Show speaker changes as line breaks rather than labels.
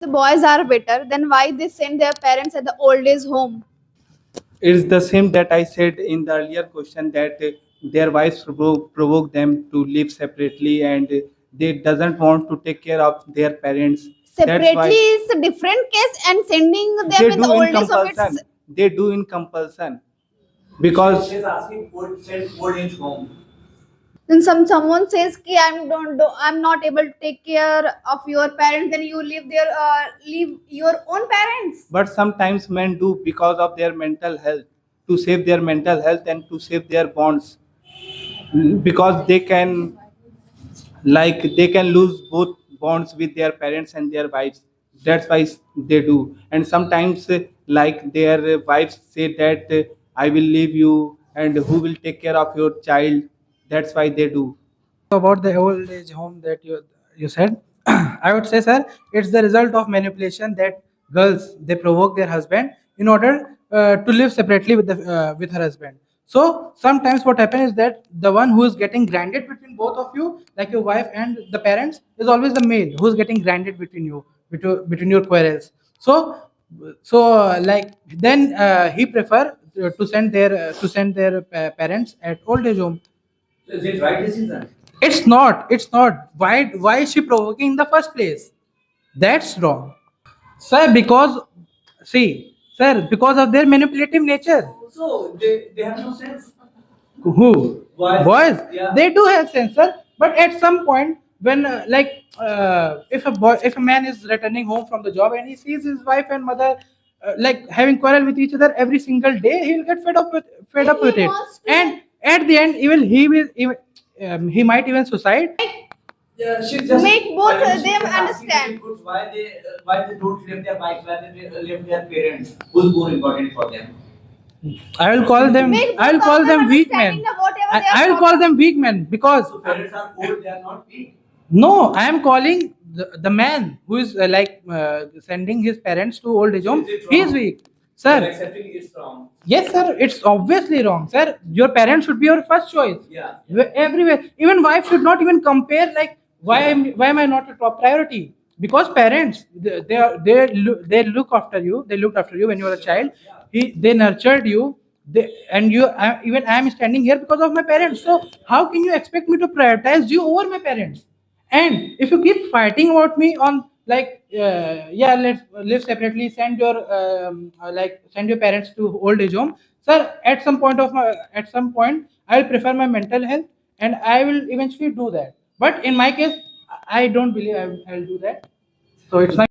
The boys are better, then why they send their parents at the old age home?
It's the same that I said in the earlier question that their wives provoke them to live separately and they doesn't want to take care of their parents. That's
Separately
why
is a different case, and sending them
they
in the
do in
old age home, it's
compulsion. They do in compulsion because
She's asking for send old age home.
then someone says ki I'm not able to take care of your parents, then you leave your own parents.
but sometimes men do because of their mental health to save their mental health and to save their bonds because they can lose both bonds with their parents and their wives. That's why they do. And sometimes like their wives say that I will leave you and who will take care of your child. That's why they do.
About the old age home that you said, I would say, sir, it's the result of manipulation that girls they provoke their husband in order to live separately with her husband. So sometimes what happens is that the one who is getting granted between both of you, like your wife and the parents, is always the male who is getting granted between you, between your quarrels. So like then he prefer to send their parents at old age home.
So is it right decision?
It's not. It's not. Why is she provoking in the first place? That's wrong. Sir, because see, sir, because of their manipulative nature.
So they have no sense.
Who?
Boys.
Boys.
Yeah.
They do have sense, sir. But at some point, when if a man is returning home from the job and he sees his wife and mother like having quarrel with each other every single day, he'll get fed up with it. And at the end, he might even suicide.
Yeah, she just
Make both
she
them
just asking
understand.
good why they don't leave their wife, why they leave their parents. Who's more important for them?
I will call them.
Make
I will
both
call
of
them
them
weak men.
understanding of whatever
I,
they are
I will call
problem.
them weak men because
So parents are old, they are not weak.
no, I am calling the man who is sending his parents to old age home.
Is it
He is
wrong?
weak,
They're
sir.
accepting it's wrong.
Yes, sir. It's obviously wrong, sir. Your parents should be your first choice.
Yeah.
Everywhere, even wife should not even compare. Like why am I not a top priority? Because parents they look after you. They looked after you when you were a child. They nurtured you. Even I am standing here because of my parents. So how can you expect me to prioritize you over my parents? And if you keep fighting about me on like yeah, let's live separately, send your parents to old age home, sir. At some point I will prefer my mental health and I will eventually do that. But in my case, I don't believe I'll do that. So it's not